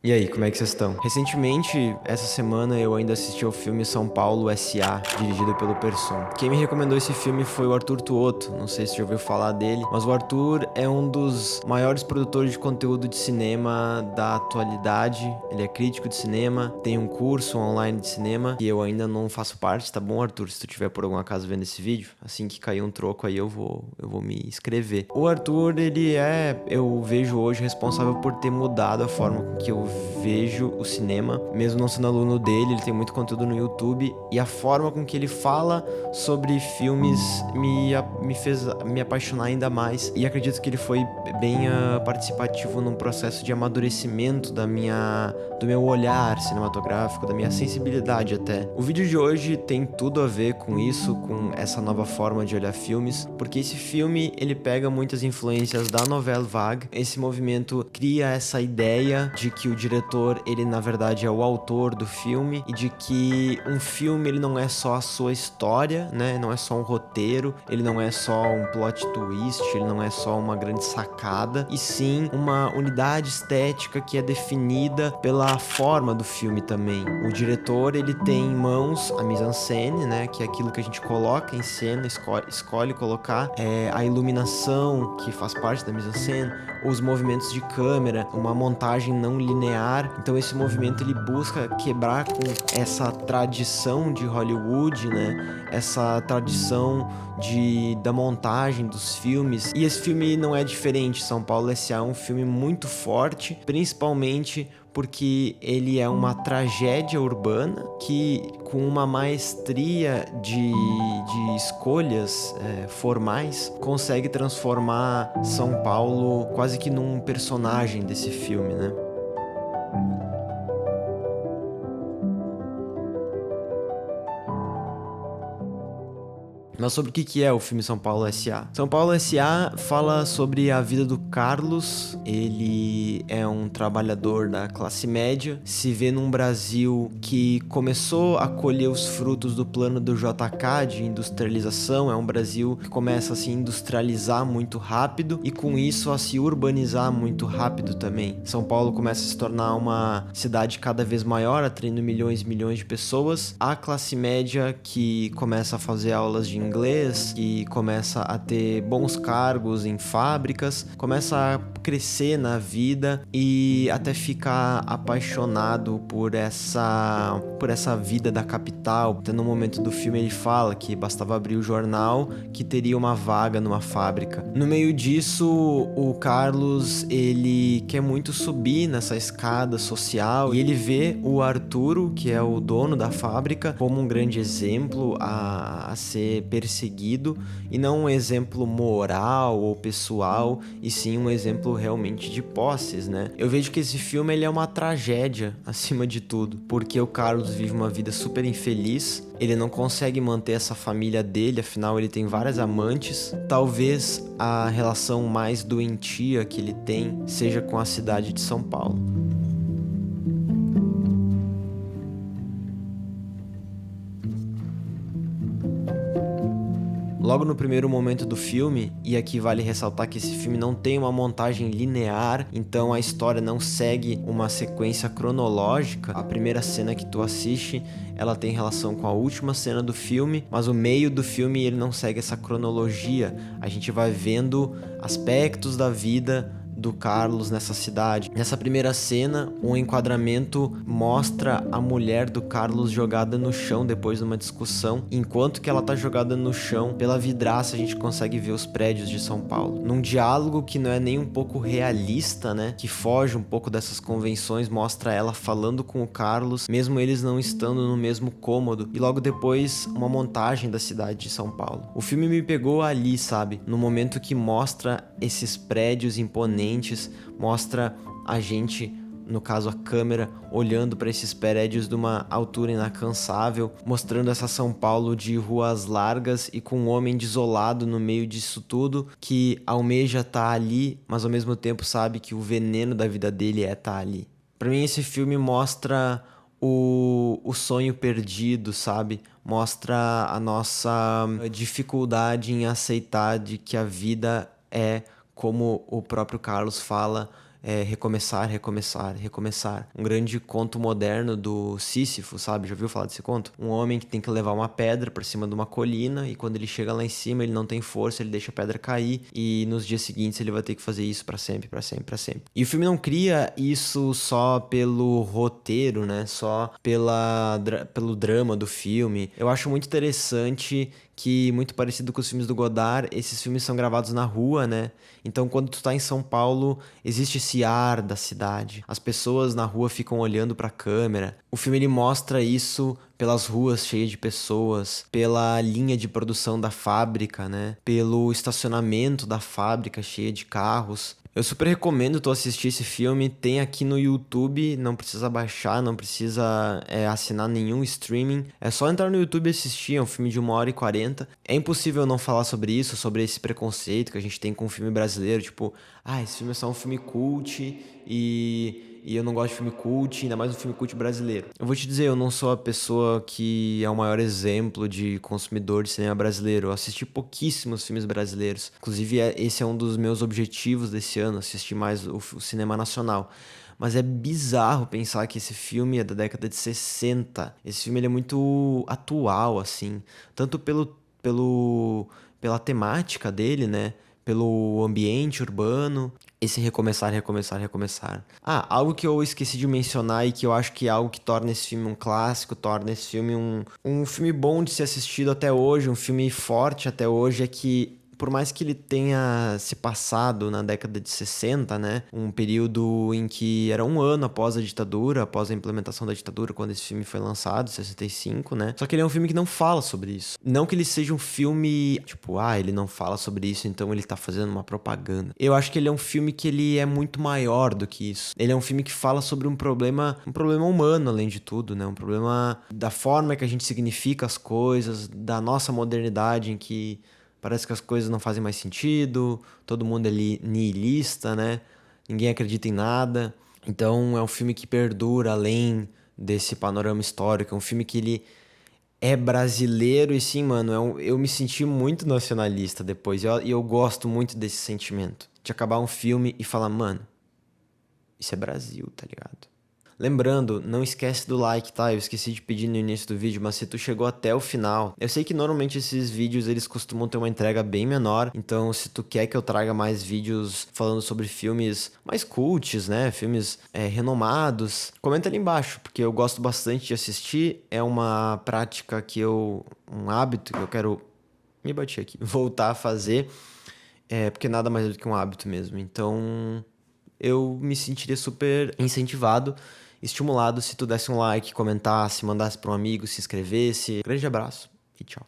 E aí, como é que vocês estão? Recentemente, essa semana, eu ainda assisti ao filme São Paulo S.A., dirigido pelo Persson. Quem me recomendou esse filme foi o Arthur Tuoto, não sei se você já ouviu falar dele, mas o Arthur é um dos maiores produtores de conteúdo de cinema da atualidade. Ele é crítico de cinema, tem um curso online de cinema, e eu ainda não faço parte, tá bom, Arthur? Se tu tiver por algum acaso vendo esse vídeo, assim que cair um troco aí, eu vou me inscrever. O Arthur, eu vejo hoje, responsável por ter mudado a forma com que eu vejo o cinema, mesmo não sendo aluno dele, ele tem muito conteúdo no YouTube, e a forma com que ele fala sobre filmes me fez me apaixonar ainda mais, e acredito que ele foi bem participativo num processo de amadurecimento do meu olhar cinematográfico, da minha sensibilidade até. O vídeo de hoje tem tudo a ver com isso, com essa nova forma de olhar filmes, porque esse filme ele pega muitas influências da Nouvelle Vague. Esse movimento cria essa ideia de que o diretor, ele na verdade é o autor do filme, e de que um filme ele não é só a sua história, né? Não é só um roteiro, ele não é só um plot twist, ele não é só uma grande sacada, e sim uma unidade estética que é definida pela forma do filme também. O diretor, ele tem em mãos a mise-en-scène, né? Que é aquilo que a gente coloca em cena, escolhe colocar, a iluminação, que faz parte da mise-en-scène, os movimentos de câmera, uma montagem não linear. Então esse movimento ele busca quebrar com essa tradição de Hollywood, né? Essa tradição da montagem dos filmes. E esse filme não é diferente. São Paulo S.A. é um filme muito forte, principalmente porque ele é uma tragédia urbana que, com uma maestria de escolhas formais, consegue transformar São Paulo quase que num personagem desse filme, né? Mas sobre o que é o filme São Paulo S.A.? São Paulo S.A. fala sobre a vida do Carlos. Ele é um trabalhador da classe média, se vê num Brasil que começou a colher os frutos do plano do JK de industrialização. É um Brasil que começa a se industrializar muito rápido e com isso a se urbanizar muito rápido também. São Paulo começa a se tornar uma cidade cada vez maior, atraindo milhões e milhões de pessoas. A classe média que começa a fazer aulas de inglês, que começa a ter bons cargos em fábricas, começa a crescer na vida e até ficar apaixonado por essa vida da capital. Até no momento do filme ele fala que bastava abrir o jornal que teria uma vaga numa fábrica. No meio disso, o Carlos, ele quer muito subir nessa escada social e ele vê o Arturo, que é o dono da fábrica, como um grande exemplo a ser perseguido, e não um exemplo moral ou pessoal, e sim um exemplo realmente de posses, né? Eu vejo que esse filme ele é uma tragédia acima de tudo, porque o Carlos vive uma vida super infeliz, ele não consegue manter essa família dele, afinal ele tem várias amantes. Talvez a relação mais doentia que ele tem seja com a cidade de São Paulo. Logo no primeiro momento do filme, e aqui vale ressaltar que esse filme não tem uma montagem linear, então a história não segue uma sequência cronológica. A primeira cena que tu assiste, ela tem relação com a última cena do filme, mas o meio do filme ele não segue essa cronologia. A gente vai vendo aspectos da vida do Carlos nessa cidade. Nessa primeira cena, um enquadramento mostra a mulher do Carlos jogada no chão depois de uma discussão. Enquanto que ela tá jogada no chão, pela vidraça a gente consegue ver os prédios de São Paulo. Num diálogo que não é nem um pouco realista, né? Que foge um pouco dessas convenções, mostra ela falando com o Carlos, mesmo eles não estando no mesmo cômodo. E logo depois, uma montagem da cidade de São Paulo. O filme me pegou ali, sabe? No momento que mostra esses prédios imponentes, mostra a gente, no caso a câmera, olhando para esses prédios de uma altura inalcançável, mostrando essa São Paulo de ruas largas e com um homem desolado no meio disso tudo, que almeja estar ali, mas ao mesmo tempo sabe que o veneno da vida dele é estar ali. Para mim esse filme mostra o sonho perdido, sabe? Mostra a nossa dificuldade em aceitar de que a vida é, como o próprio Carlos fala, recomeçar, recomeçar, recomeçar. Um grande conto moderno do Sísifo, sabe? Já ouviu falar desse conto? Um homem que tem que levar uma pedra pra cima de uma colina e quando ele chega lá em cima ele não tem força, ele deixa a pedra cair e nos dias seguintes ele vai ter que fazer isso pra sempre, pra sempre, pra sempre. E o filme não cria isso só pelo roteiro, né? Só pelo drama do filme. Eu acho muito interessante que, muito parecido com os filmes do Godard, esses filmes são gravados na rua, né? Então, quando tu tá em São Paulo, existe esse ar da cidade. As pessoas na rua ficam olhando pra câmera. O filme ele mostra isso pelas ruas cheias de pessoas, pela linha de produção da fábrica, né? Pelo estacionamento da fábrica cheia de carros. Eu super recomendo tu assistir esse filme, tem aqui no YouTube, não precisa baixar, não precisa assinar nenhum streaming, é só entrar no YouTube e assistir, é um filme de 1h40. É impossível não falar sobre isso, sobre esse preconceito que a gente tem com o filme brasileiro, tipo, esse filme é só um filme cult e eu não gosto de filme cult, ainda mais um filme cult brasileiro. Eu vou te dizer, eu não sou a pessoa que é o maior exemplo de consumidor de cinema brasileiro. Eu assisti pouquíssimos filmes brasileiros. Inclusive, esse é um dos meus objetivos desse ano, assistir mais o cinema nacional. Mas é bizarro pensar que esse filme é da década de 60. Esse filme ele é muito atual, assim. Tanto pela temática dele, né? Pelo ambiente urbano, esse recomeçar, recomeçar, recomeçar. Algo que eu esqueci de mencionar e que eu acho que é algo que torna esse filme um clássico, torna esse filme um filme bom de ser assistido até hoje, um filme forte até hoje, é que por mais que ele tenha se passado na década de 60, né? Um período em que era um ano após a ditadura, após a implementação da ditadura, quando esse filme foi lançado, em 65, né? Só que ele é um filme que não fala sobre isso. Não que ele seja um filme, tipo, ele não fala sobre isso, então ele tá fazendo uma propaganda. Eu acho que ele é um filme que ele é muito maior do que isso. Ele é um filme que fala sobre um problema humano, além de tudo, né? Um problema da forma que a gente significa as coisas, da nossa modernidade em que parece que as coisas não fazem mais sentido, todo mundo é nihilista, né? Ninguém acredita em nada. Então é um filme que perdura além desse panorama histórico. É um filme que ele é brasileiro e sim, mano, eu me senti muito nacionalista depois. E eu gosto muito desse sentimento. De acabar um filme e falar, mano, isso é Brasil, tá ligado? Lembrando, não esquece do like, tá? Eu esqueci de pedir no início do vídeo, mas se tu chegou até o final, eu sei que normalmente esses vídeos eles costumam ter uma entrega bem menor, então se tu quer que eu traga mais vídeos falando sobre filmes mais cults, né? Filmes renomados, comenta ali embaixo, porque eu gosto bastante de assistir, é uma prática um hábito que eu quero, me bati aqui, voltar a fazer, porque nada mais é do que um hábito mesmo, então eu me sentiria super incentivado, estimulado se tu desse um like, comentasse, mandasse para um amigo, se inscrevesse. Grande abraço e tchau.